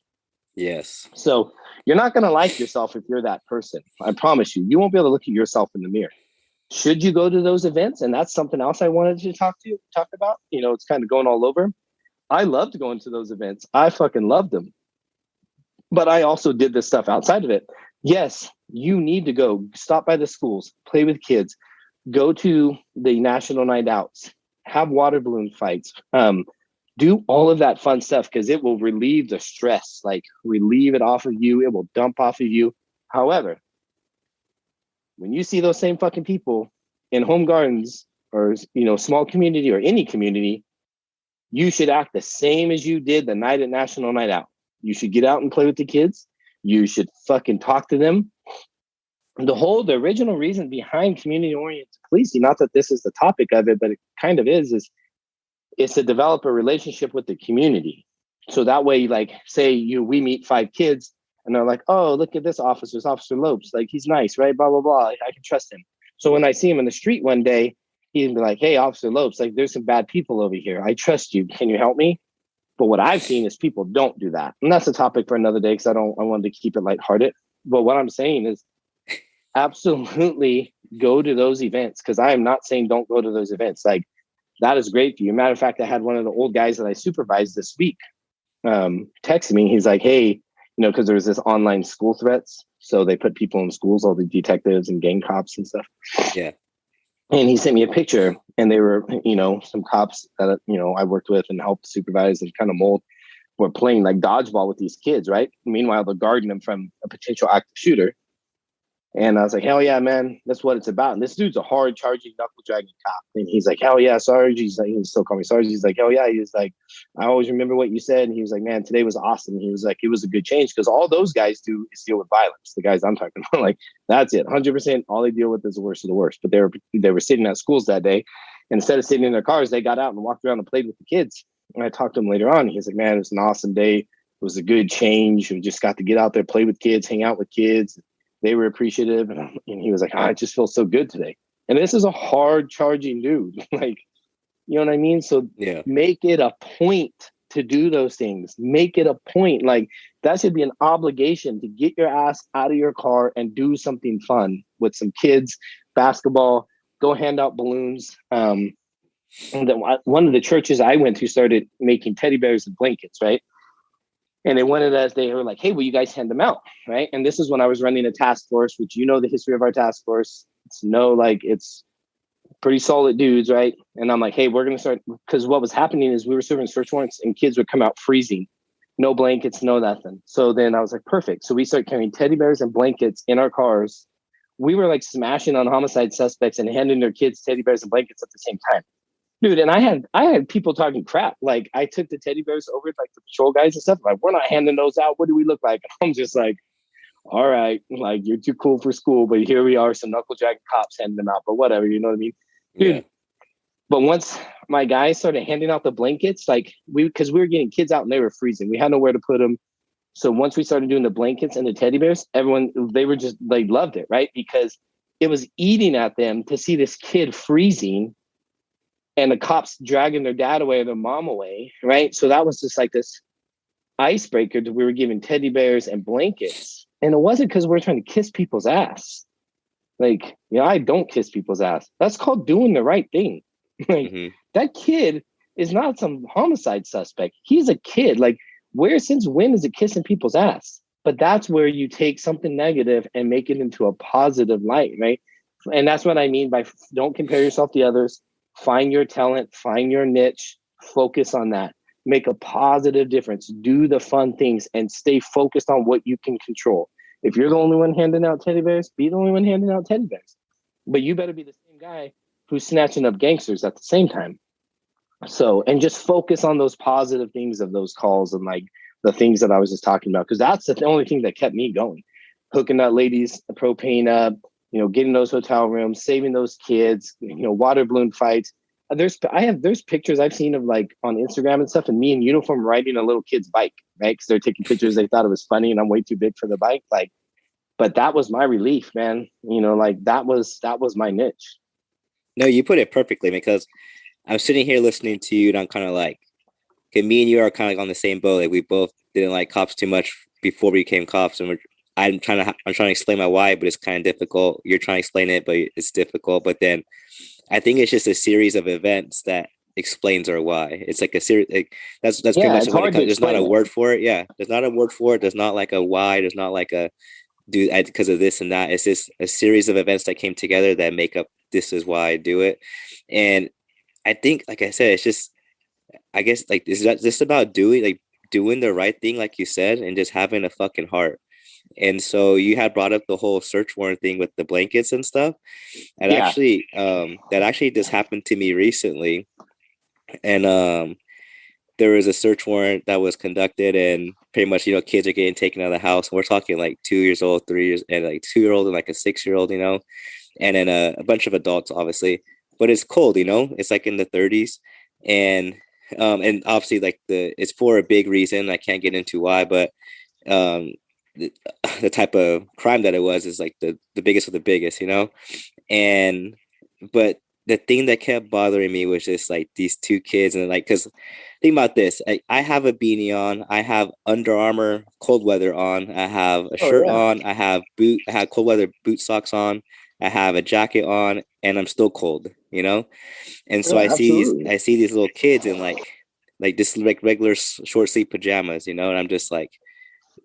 Yes. So you're not going to like yourself if you're that person. I promise you, you won't be able to look at yourself in the mirror. Should you go to those events? And that's something else I wanted to talk about. It's kind of going all over. I loved going to those events. I fucking loved them. But I also did this stuff outside of it. Yes, you need to go stop by the schools, play with kids, go to the national night outs, have water balloon fights, do all of that fun stuff, because it will relieve the stress, like relieve it off of you. It will dump off of you. However, when you see those same fucking people in home gardens or, small community or any community, you should act the same as you did the night at National Night Out. You should get out and play with the kids. You should fucking talk to them. The original reason behind community-oriented policing, not that this is the topic of it, but it kind of is to develop a relationship with the community. So that way, like, say we meet 5 kids and they're like, oh, look at this officer, Officer Lopes. Like, he's nice, right? Blah, blah, blah. I can trust him. So when I see him in the street one day, he'd be like, hey, Officer Lopes, like, there's some bad people over here. I trust you. Can you help me? But what I've seen is people don't do that. And that's a topic for another day, because I wanted to keep it lighthearted. But what I'm saying is absolutely go to those events, because I am not saying don't go to those events. Like, that is great for you. Matter of fact, I had one of the old guys that I supervised this week text me. He's like, hey, because there was this online school threats. So they put people in schools, all the detectives and gang cops and stuff. Yeah. And he sent me a picture, and they were, some cops that, I worked with and helped supervise and kind of mold, were playing like dodgeball with these kids, right? Meanwhile, they're guarding them from a potential active shooter. And I was like, hell yeah, man, that's what it's about. And this dude's a hard charging knuckle dragging cop. And he's like, hell yeah, Sarge. He's like, he still call me Sarge. He's like, hell yeah. He was like, I always remember what you said. And he was like, man, today was awesome. He was like, it was a good change, because all those guys do is deal with violence. The guys I'm talking about, like, that's it. 100%. All they deal with is the worst of the worst. But they were sitting at schools that day. And instead of sitting in their cars, they got out and walked around and played with the kids. And I talked to him later on. He's like, man, it was an awesome day. It was a good change. We just got to get out there, play with kids, hang out with kids. They were appreciative. And he was like, I just feel so good today. And this is a hard charging dude. Like, you know what I mean? So make it a point to do those things. Make it a point. Like, that should be an obligation to get your ass out of your car and do something fun with some kids, basketball, go hand out balloons. And then one of the churches I went to started making teddy bears and blankets, right? And they wanted us, they were like, hey, will you guys hand them out? Right. And this is when I was running a task force, which, the history of our task force. It's pretty solid dudes. Right. And I'm like, hey, we're going to start, because what was happening is we were serving search warrants and kids would come out freezing, no blankets, no nothing. So then I was like, perfect. So we started carrying teddy bears and blankets in our cars. We were like smashing on homicide suspects and handing their kids teddy bears and blankets at the same time. Dude, and I had people talking crap. Like, I took the teddy bears over to like the patrol guys and stuff. Like, we're not handing those out. What do we look like? I'm just like, all right, like, you're too cool for school, but here we are, some knuckle dragging cops handing them out. But whatever, you know what I mean, dude. Yeah. But once my guys started handing out the blankets, like, because we were getting kids out and they were freezing. We had nowhere to put them. So once we started doing the blankets and the teddy bears, they loved it, right? Because it was eating at them to see this kid freezing and the cops dragging their dad away or their mom away, right? So that was just like this icebreaker. We were giving teddy bears and blankets. And it wasn't because we're trying to kiss people's ass. Like, I don't kiss people's ass. That's called doing the right thing. Like, that kid is not some homicide suspect. He's a kid. Like, where since when is it kissing people's ass? But that's where you take something negative and make it into a positive light, right? And that's what I mean by don't compare yourself to others. Find your talent, find your niche, focus on that. Make a positive difference. Do the fun things and stay focused on what you can control. If you're the only one handing out teddy bears, be the only one handing out teddy bears. But you better be the same guy who's snatching up gangsters at the same time. So, and just focus on those positive things of those calls and like the things that I was just talking about, because that's the only thing that kept me going. Hooking up ladies, propane up, getting those hotel rooms, saving those kids, water balloon fights. There's pictures I've seen of like on Instagram and stuff, and me in uniform riding a little kid's bike, right? Because they're taking pictures. They thought it was funny, and I'm way too big for the bike. Like, but that was my relief, man. Like that was my niche. No, you put it perfectly, because I'm sitting here listening to you, and I'm kind of like, okay, me and you are kind of like on the same boat. Like we both didn't like cops too much before we became cops, and I'm trying to explain my why, but it's kind of difficult. You're trying to explain it, but it's difficult. But then I think it's just a series of events that explains our why. It's like a series. Like, that's pretty much what it comes. There's not a word for it. Yeah, there's not a word for it. There's not like a why. There's not like a do because of this and that. It's just a series of events that came together that make up this is why I do it. And I think, like I said, it's just, I guess, like, is that just about doing the right thing, like you said, and just having a fucking heart. And so you had brought up the whole search warrant thing with the blankets and stuff. And actually, that actually just happened to me recently. And there was a search warrant that was conducted, and pretty much, kids are getting taken out of the house. And we're talking like 2 years old, 3 years, and like 2-year-old and like a 6-year-old, and then a bunch of adults, obviously. But it's cold, it's like in the 30s. And obviously, like it's for a big reason. I can't get into why, but the type of crime that it was is like the biggest of the biggest, and but the thing that kept bothering me was just like these two kids. And like, because think about this, I have a beanie on, I have Under Armour cold weather on, I have a shirt on, I have cold weather boot socks on, I have a jacket on, and I'm still cold, and so I see these little kids in like this like regular short sleeve pajamas, and I'm like,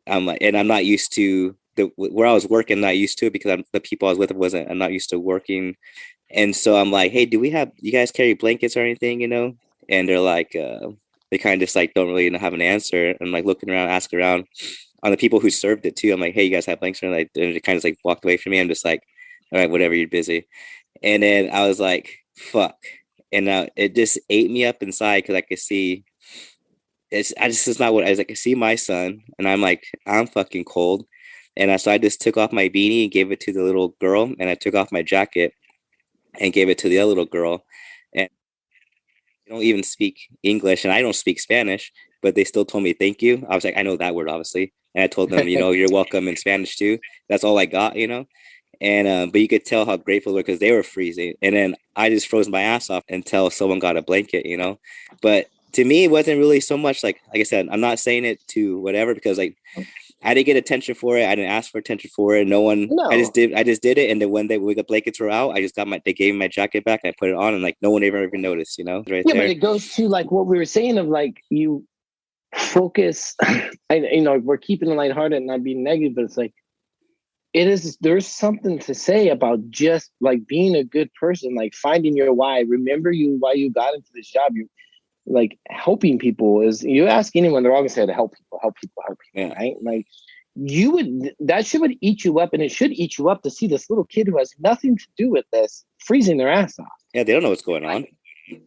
and I'm not used to where I was working, not used to it, because the people I was with I'm not used to working. And so I'm like, hey, do you guys carry blankets or anything, And they're like, they kind of just like don't really have an answer. And like looking around, asking around on the people who served it too. I'm like, hey, you guys have blankets? And like, they kind of like walked away from me. I'm just like, all right, whatever, you're busy. And then I was like, fuck. And it just ate me up inside, because I could see it's not what I was like. I see my son, and I'm like, I'm fucking cold. And so I just took off my beanie and gave it to the little girl, and I took off my jacket and gave it to the other little girl. And they don't even speak English, and I don't speak Spanish, but they still told me thank you. I was like, I know that word, obviously. And I told them, you're welcome in Spanish too. That's all I got, And but you could tell how grateful they were, because they were freezing. And then I just froze my ass off until someone got a blanket, But to me, it wasn't really so much like I said, I'm not saying it to whatever, because like I didn't get attention for it. I didn't ask for attention for it. No one. I just did it. And then when the blankets were out, I just they gave me my jacket back, and I put it on, and like no one ever even noticed, right there. But it goes to like what we were saying of like you focus. We're keeping it lighthearted and not being negative, but it's like there's something to say about just like being a good person, like finding your why. Remember why you got into this job. You like helping people is, you ask anyone, they're all gonna say to help people, yeah. Right? Like that shit would eat you up, and it should eat you up to see this little kid who has nothing to do with this freezing their ass off. Yeah, they don't know what's going on.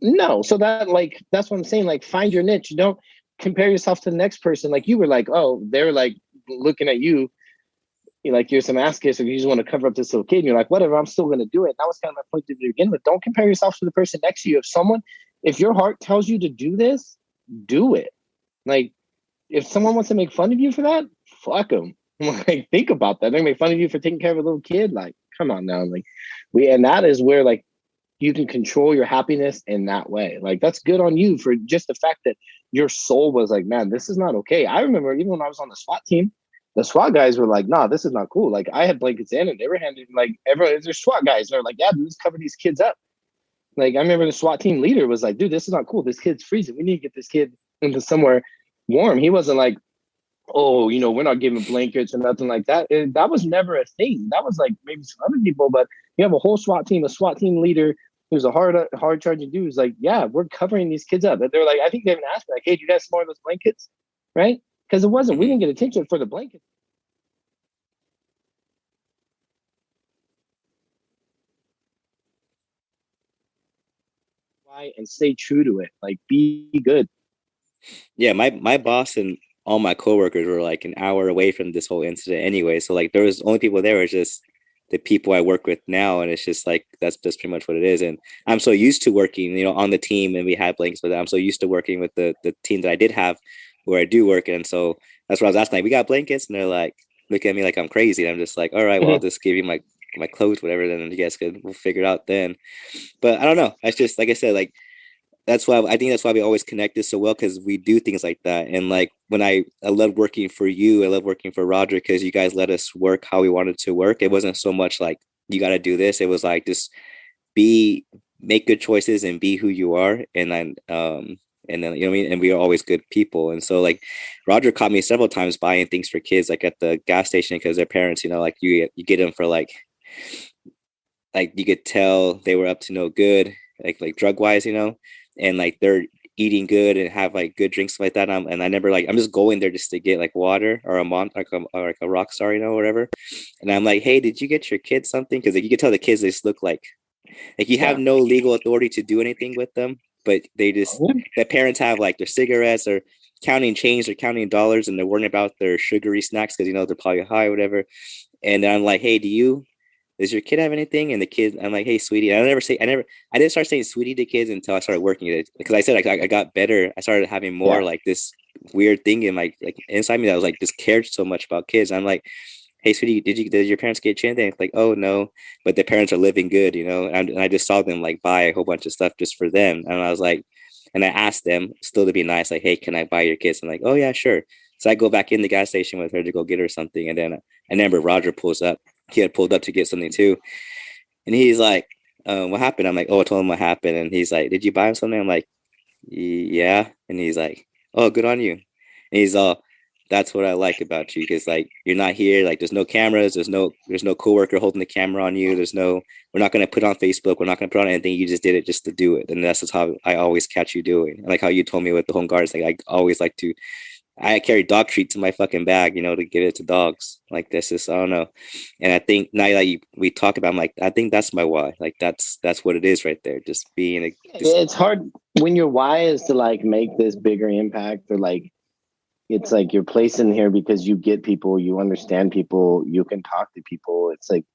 No, so that's what I'm saying. Like, find your niche. Don't compare yourself to the next person. Like you were like, oh, they're like looking at you, like you're some ass kisser. You just want to cover up this little kid. And you're like, whatever, I'm still gonna do it. That was kind of my point to begin with. Don't compare yourself to the person next to you. If your heart tells you to do this, do it. Like, if someone wants to make fun of you for that, fuck them. Like, think about that. They make fun of you for taking care of a little kid. Like, come on now. Like, and that is where like you can control your happiness in that way. Like, that's good on you for just the fact that your soul was like, man, this is not okay. I remember even when I was on the SWAT team, the SWAT guys were like, nah, this is not cool. Like, I had blankets in, and they were handing like there's SWAT guys. They're like, yeah, dude, let's cover these kids up. Like I remember the SWAT team leader was like, dude, this is not cool. This kid's freezing. We need to get this kid into somewhere warm. He wasn't like, oh, we're not giving blankets or nothing like that. That was never a thing. That was like maybe some other people, but you have a whole SWAT team, a SWAT team leader who's a hard charging dude who's like, yeah, we're covering these kids up. They're like, I think they even asked me like, hey, do you guys have more of those blankets? Right? Because we Mm-hmm. didn't get attention for the blankets. Why? And stay true to it. Like be good. Yeah, my boss and all my coworkers were like an hour away from this whole incident anyway. So like there was only people there was just the people I work with now, and it's just like that's just pretty much what it is. And I'm so used to working, on the team, and we had blankets, but I'm so used to working with the team that I did have where I do work, and so that's what I was asking. Like, we got blankets, and they're like look at me like I'm crazy. And I'm just like, all right, well, I'll just give you my clothes, whatever. Then you guys we'll figure it out then. But I don't know. That's just like I said, like that's why I think that's why we always connected so well because we do things like that. And like when I love working for you, I love working for Roger because you guys let us work how we wanted to work. It wasn't so much like you got to do this. It was like just be make good choices and be who you are. And then you know what I mean. And we are always good people. And so like Roger caught me several times buying things for kids like at the gas station because their parents, like you get them for like you could tell they were up to no good like drug wise, and like they're eating good and have like good drinks like that. And I never like I'm just going there just to get like water or like a rock star, whatever. And I'm like, hey, did you get your kids something? Because like you can tell the kids they just look like you have Yeah. no legal authority to do anything with them, but they just the parents have like their cigarettes or counting change or counting dollars and they're worrying about their sugary snacks because they're probably high or whatever. And then I'm like, hey, does your kid have anything? And the kid, I'm like, hey, sweetie. I didn't start saying sweetie to kids until I started working it because I said I got better. I started having more Yeah. like this weird thing in my like inside me that was like just cared so much about kids. I'm like, hey, sweetie, did your parents get you anything? It's like, oh no, but their parents are living good, And I just saw them like buy a whole bunch of stuff just for them, and I was like, and I asked them still to be nice, like, hey, can I buy your kids? I'm like, oh yeah, sure. So I go back in the gas station with her to go get her something, and then I remember Roger pulls up. He had pulled up to get something too, and he's like, what happened? I'm like, oh, I told him what happened, and he's like, did you buy him something? I'm like, yeah, and he's like, oh, good on you. And he's all, that's what I like about you because like you're not here, like there's no cameras, there's no coworker holding the camera on you, we're not gonna put it on Facebook, we're not gonna put on anything. You just did it just to do it, and that's just how I always catch you doing. Like how you told me with the home guards, like I always like to. I carry dog treats in my fucking bag, to give it to dogs. Like this is I don't know, and I think now that we talk about, I'm like I think that's my why. Like that's what it is right there. Just being just It's hard when your why is to like make this bigger impact or like it's like you're placed in here because you get people, you understand people, you can talk to people. It's like,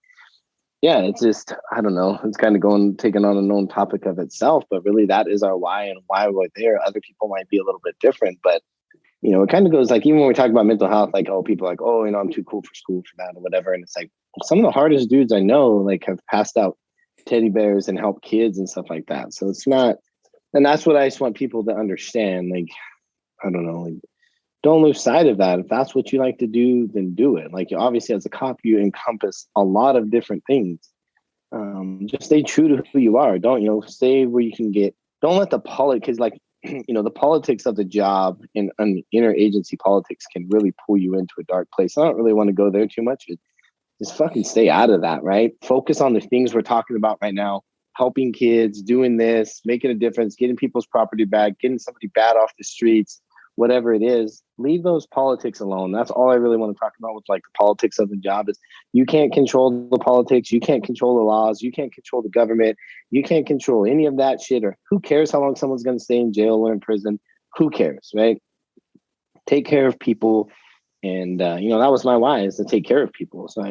yeah, it's just, I don't know. It's kind of taking on a known topic of itself, but really that is our why and why we're there. Other people might be a little bit different, but it kind of goes like, even when we talk about mental health, like, oh, people are like, oh, I'm too cool for school for that or whatever. And it's like some of the hardest dudes I know, like have passed out teddy bears and helped kids and stuff like that. So it's not, and that's what I just want people to understand. Like, I don't know, like, don't lose sight of that. If that's what you like to do, then do it. Like obviously as a cop, you encompass a lot of different things. Just stay true to who you are. Don't, stay where you can get, don't let the politics, like, the politics of the job and interagency politics can really pull you into a dark place. I don't really want to go there too much. Just fucking stay out of that, right? Focus on the things we're talking about right now. Helping kids, doing this, making a difference, getting people's property back, getting somebody bad off the streets, whatever it is. Leave those politics alone. That's all I really want to talk about with like the politics of the job is you can't control the politics. You can't control the laws. You can't control the government. You can't control any of that shit or who cares how long someone's going to stay in jail or in prison. Who cares, right? Take care of people. And, that was my why is to take care of people. So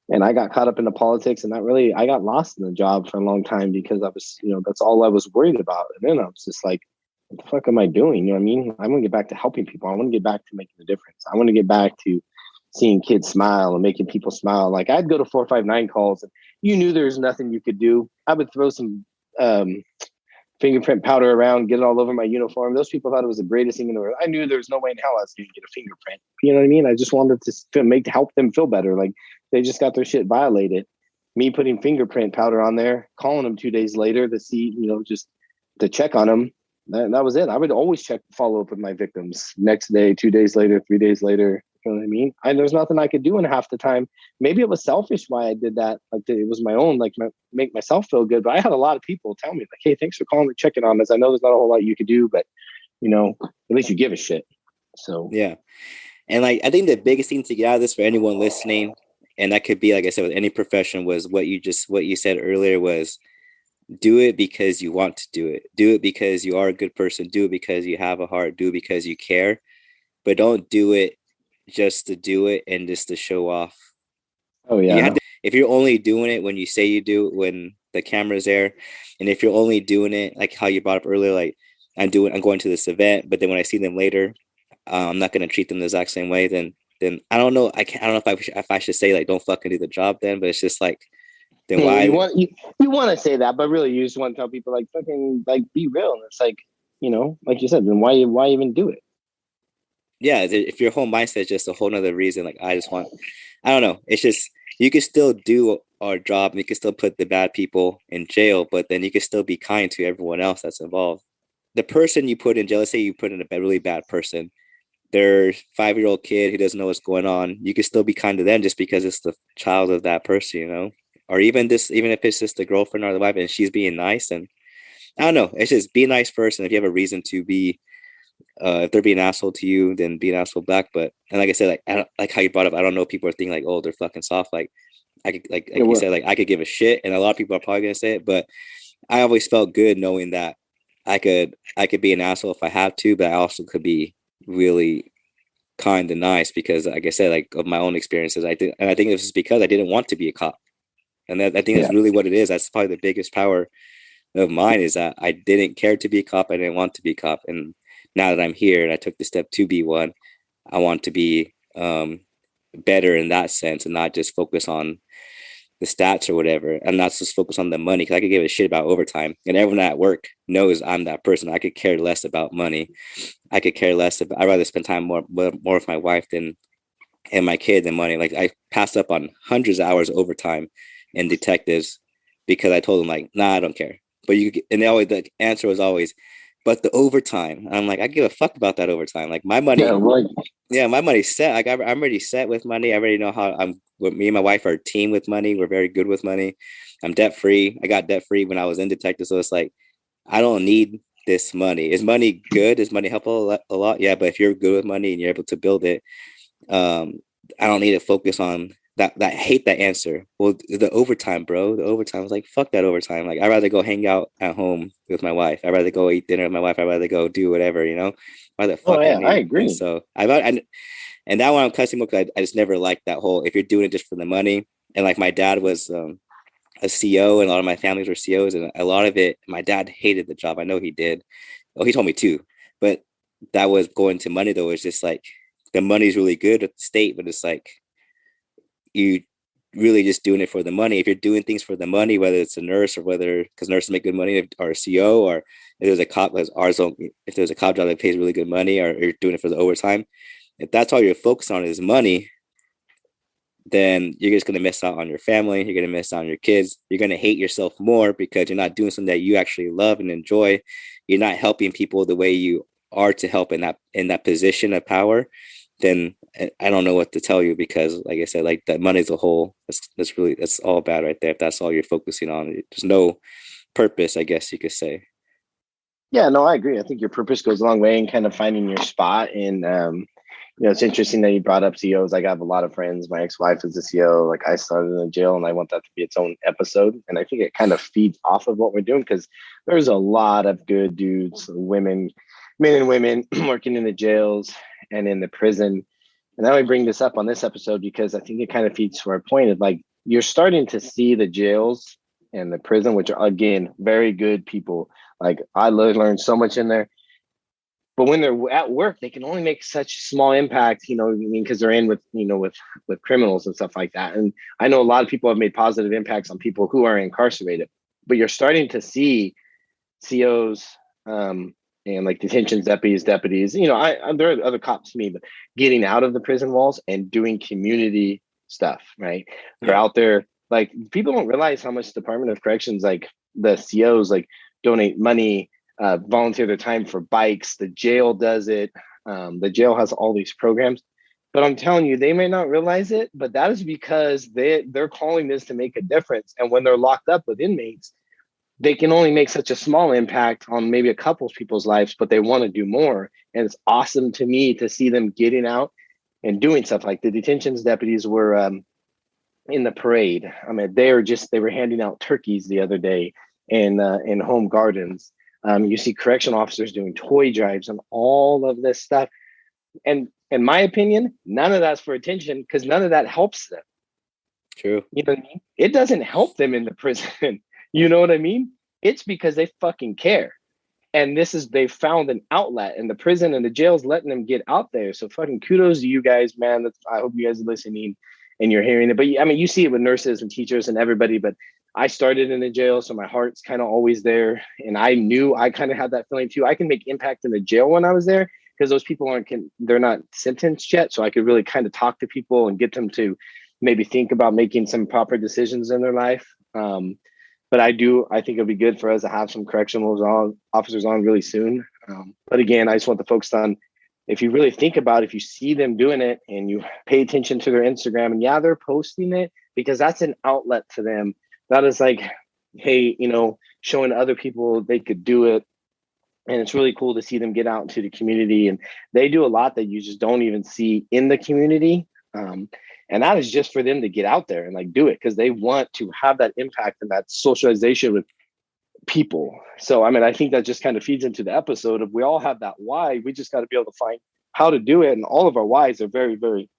and I got caught up in the politics and I got lost in the job for a long time because I was, that's all I was worried about. And then I was just like, what the fuck am I doing? You know what I mean? I want to get back to helping people. I want to get back to making a difference. I want to get back to seeing kids smile and making people smile. Like I'd go to 459 calls and you knew there's nothing you could do. I would throw some fingerprint powder around, get it all over my uniform. Those people thought it was the greatest thing in the world. I knew there's no way in hell I was going to get a fingerprint. You know what I mean? I just wanted to help them feel better. Like they just got their shit violated. me putting fingerprint powder on there, calling them 2 days later to see, just to check on them. That was it. I would always follow up with my victims next day, 2 days later, 3 days later. You know what I mean? There's nothing I could do in half the time. Maybe it was selfish why I did that. Like it was my own, make myself feel good. But I had a lot of people tell me like, "Hey, thanks for calling and checking on us. I know there's not a whole lot you could do, but at least you give a shit." So yeah. And like, I think the biggest thing to get out of this for anyone listening, and that could be, like I said, with any profession, was what you said earlier was, do it because you want to do it. Do it because you are a good person. Do it because you have a heart. Do it because you care. But don't do it just to do it and just to show off. Oh yeah. If you're only doing it when you say you do it, when the camera's there, and if you're only doing it like how you brought up earlier, like I'm going to this event, but then when I see them later, I'm not going to treat them the exact same way. Then I don't know. I don't know if I should say like don't fucking do the job then, but it's just like, then why you want to say that, but really you just want to tell people like fucking like be real. And it's like, like you said, then why even do it? Yeah, if your whole mindset is just a whole nother reason, like I don't know. It's just, you can still do our job and you can still put the bad people in jail, but then you can still be kind to everyone else that's involved. The person you put in jail, let's say you put in a really bad person, their 5-year-old kid who doesn't know what's going on, you can still be kind to them just because it's the child of that person, or even if it's just the girlfriend or the wife and she's being nice. And I don't know, it's just be nice first. And if you have a reason to be, if they're being an asshole to you, then be an asshole back. But, and like I said, like, I don't, like how you brought up, I don't know, people are thinking like, oh, they're fucking soft. Like I could, like you said, like I could give a shit, and a lot of people are probably gonna say it, but I always felt good knowing that I could be an asshole if I have to, but I also could be really kind and nice because, like I said, like of my own experiences, I think this is because I didn't want to be a cop, and that I think that's really what it is. That's probably the biggest power of mine, is that I didn't care to be a cop. I didn't want to be a cop, and now that I'm here and I took the step to be one, I want to be better in that sense and not just focus on the stats or whatever, and not just focus on the money, because I could give a shit about overtime, and everyone at work knows I'm that person. I could care less about money. I could care less about, I'd rather spend time more with my wife than and my kid than money. Like I passed up on hundreds of hours overtime in detectives because I told them like, nah, I don't care. But and the answer was always, but the overtime. I'm like, I give a fuck about that overtime. Like my money, my money's set. Like I'm already set with money. I already know how me and my wife are a team with money. We're very good with money. I'm debt free. I got debt free when I was in detective. So it's like, I don't need this money. Is money good? Is money helpful a lot? Yeah. But if you're good with money and you're able to build it, I don't need to focus on that. I hate that answer. Well, the overtime, bro, the overtime. I was like, fuck that overtime. Like I'd rather go hang out at home with my wife. I'd rather go eat dinner with my wife. I'd rather go do whatever, why the fuck? I agree. And so and that one I'm cussing because I just never liked that whole, if you're doing it just for the money. And like my dad was a CO, and a lot of my families were COs, and a lot of it, my dad hated the job. I know he did. Oh, he told me too, but that was going to money though. It's just like, the money's really good at the state, but it's like, you really just doing it for the money. If you're doing things for the money, whether it's a nurse or because nurses make good money, or a CO, or if there's a cop, if there's a cop job that pays really good money, or you're doing it for the overtime, if that's all you're focused on is money, then you're just going to miss out on your family. You're going to miss out on your kids. You're going to hate yourself more because you're not doing something that you actually love and enjoy. You're not helping people the way you are to help in that position of power. Then I don't know what to tell you, because like I said, like that money's a whole, that's all bad right there. If that's all you're focusing on, there's no purpose, I guess you could say. Yeah, no, I agree. I think your purpose goes a long way in kind of finding your spot. And it's interesting that you brought up COs. I have a lot of friends. My ex-wife is a CO. Like I started in a jail, and I want that to be its own episode. And I think it kind of feeds off of what we're doing, because there's a lot of good dudes, men and women working in the jails and in the prison. And I only bring this up on this episode because I think it kind of feeds to our point of like, you're starting to see the jails and the prison, which are, again, very good people. Like I learned so much in there. But when they're at work, they can only make such small impact, because they're in with criminals and stuff like that. And I know a lot of people have made positive impacts on people who are incarcerated, but you're starting to see COs and like detention deputies. There are other cops to me, but getting out of the prison walls and doing community stuff, right? They're out there Like people don't realize how much Department of Corrections, like the COs, like donate money, volunteer their time for bikes. The jail does it. The jail has all these programs. But I'm telling you, they may not realize it, but that is because they're calling this to make a difference. And when they're locked up with inmates, they can only make such a small impact on maybe a couple of people's lives, but they want to do more. And it's awesome to me to see them getting out and doing stuff. Like the detentions deputies were in the parade. I mean, they were handing out turkeys the other day in home gardens. You see correction officers doing toy drives and all of this stuff. And in my opinion, none of that's for attention because none of that helps them. True. You know what I mean? It doesn't help them in the prison. You know what I mean? It's because they fucking care. And they found an outlet, and the prison and the jail's letting them get out there. So fucking kudos to you guys, man. I hope you guys are listening and you're hearing it. But I mean, you see it with nurses and teachers and everybody, but I started in the jail, so my heart's kind of always there. And I knew I kind of had that feeling too. I can make impact in the jail when I was there because those people they're not sentenced yet. So I could really kind of talk to people and get them to maybe think about making some proper decisions in their life. But I think it'll be good for us to have some correctional officers on really soon. But again, I just want to focus on, if you really think about it, if you see them doing it and you pay attention to their Instagram, and yeah, they're posting it because that's an outlet to them. That is like, hey, showing other people they could do it. And it's really cool to see them get out into the community. And they do a lot that you just don't even see in the community. And that is just for them to get out there and like do it because they want to have that impact and that socialization with people. So, I mean, I think that just kind of feeds into the episode of we all have that why. We just got to be able to find how to do it. And all of our whys are very, very,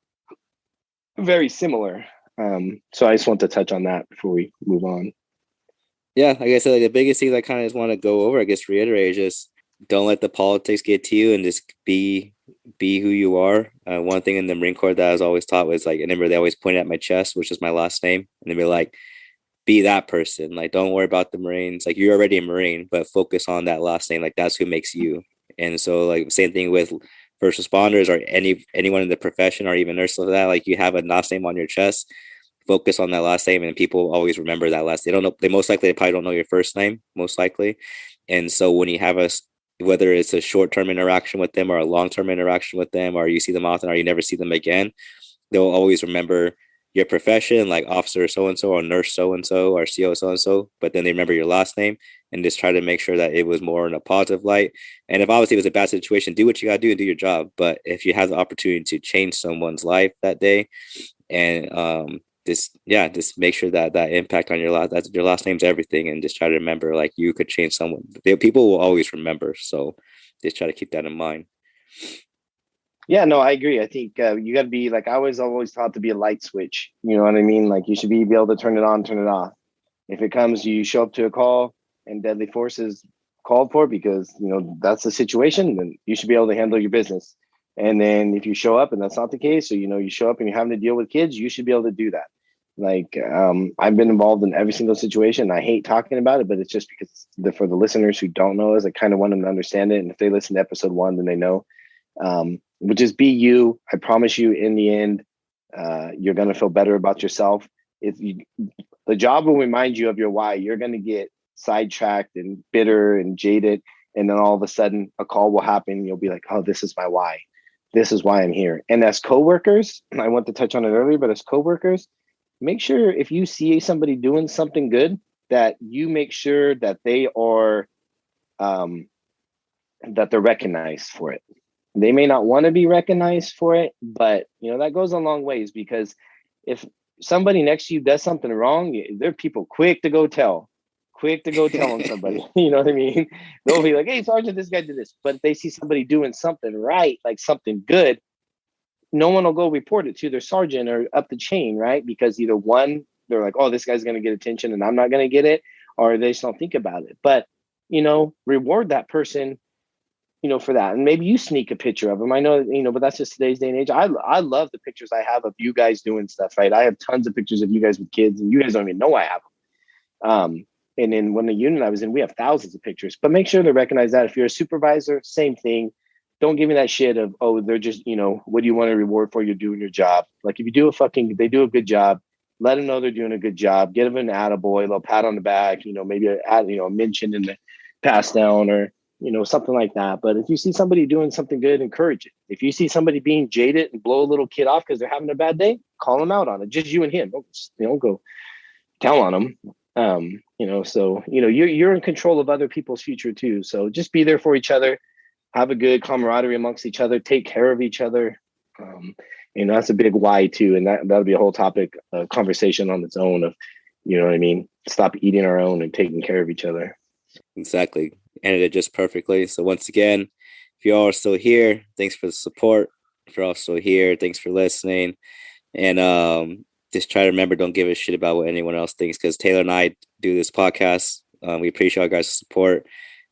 very similar. So I just want to touch on that before we move on. Yeah, like I said, like the biggest thing I kind of just want to go over, I guess, reiterate is just don't let the politics get to you and just be who you are. One thing in the Marine Corps that I was always taught was like, I remember they always pointed at my chest, which is my last name, and they'd be like, be that person. Like, don't worry about the Marines. Like, you're already a Marine, but focus on that last name. Like, that's who makes you. And so, like, same thing with first responders or anyone in the profession or even nurses like that. Like, you have a last name on your chest. Focus on that last name, and people always remember that last. They don't know. They probably don't know your first name, most likely. And so when you have whether it's a short-term interaction with them or a long-term interaction with them, or you see them often or you never see them again, they'll always remember your profession, like officer so-and-so or nurse so-and-so or CO so-and-so, but then they remember your last name and just try to make sure that it was more in a positive light. And if obviously it was a bad situation, do what you got to do and do your job. But if you have the opportunity to change someone's life that day and just make sure that impact on your last name's everything, and just try to remember like you could change someone. People will always remember, so just try to keep that in mind. Yeah, no, I agree. I think you got to be like, I was always taught to be a light switch. You know what I mean? Like you should be able to turn it on, turn it off. If it comes, you show up to a call and deadly force is called for because that's the situation, then you should be able to handle your business. And then if you show up and that's not the case, or you show up and you're having to deal with kids, you should be able to do that. Like I've been involved in every single situation. I hate talking about it, but it's just because for the listeners who don't know us, I kind of want them to understand it. And if they listen to episode 1, then they know. But just be you. I promise you, in the end, you're gonna feel better about yourself. The job will remind you of your why. You're gonna get sidetracked and bitter and jaded, and then all of a sudden a call will happen. And you'll be like, "Oh, this is my why. This is why I'm here." And as coworkers, I want to touch on it earlier, but as coworkers, make sure if you see somebody doing something good, that you make sure that they are that they're recognized for it. They may not want to be recognized for it, but that goes a long ways, because if somebody next to you does something wrong, there are people quick to go tell on somebody. You know what I mean? They'll be like, "Hey, Sergeant, this guy did this." But if they see somebody doing something right, like something good, no one will go report it to their sergeant or up the chain, right? Because either one, they're like, "Oh, this guy's going to get attention and I'm not going to get it," or they just don't think about it. But, reward that person, for that. And maybe you sneak a picture of them. I know, but that's just today's day and age. I love the pictures I have of you guys doing stuff, right? I have tons of pictures of you guys with kids, and you guys don't even know I have them. And then when the unit I was in, we have thousands of pictures, but make sure to recognize that. If you're a supervisor, same thing. Don't give me that shit of, "Oh, they're just, what do you want to reward for? You're doing your job." Like if you do they do a good job, let them know they're doing a good job. Give them an attaboy, a little pat on the back, maybe a mention in the pass down or, something like that. But if you see somebody doing something good, encourage it. If you see somebody being jaded and blow a little kid off because they're having a bad day, call them out on it. Just you and him. Don't go tell on them. So, you're in control of other people's future too. So just be there for each other. Have a good camaraderie amongst each other. Take care of each other. That's a big why too. And that'll be a whole topic, conversation on its own of, you know what I mean? Stop eating our own and taking care of each other. Exactly. Ended it just perfectly. So once again, if you all are still here, thanks for the support. If you're all still here, thanks for listening. And just try to remember, don't give a shit about what anyone else thinks, because Taylor and I do this podcast. We appreciate our guys' support,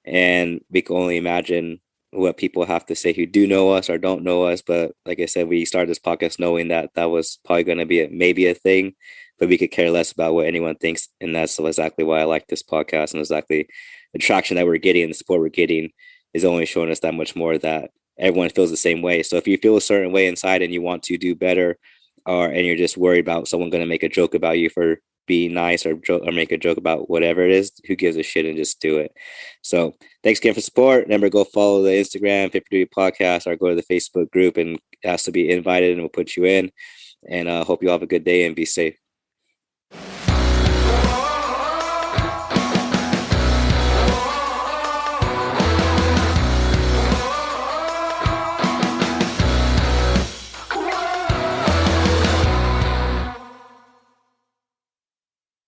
and we can only imagine what people have to say who do know us or don't know us. But like I said, we started this podcast knowing that was probably going to be maybe a thing, but we could care less about what anyone thinks. And that's exactly why I like this podcast, and exactly the traction that we're getting and the support we're getting is only showing us that much more that everyone feels the same way. So if you feel a certain way inside and you want to do better, and you're just worried about someone going to make a joke about you for being nice, or make a joke about whatever it is, who gives a shit, and just do it. So thanks again for support. Remember, go follow the Instagram Fit for Duty podcast, or go to the Facebook group and ask to be invited, and we'll put you in. And hope you all have a good day and be safe.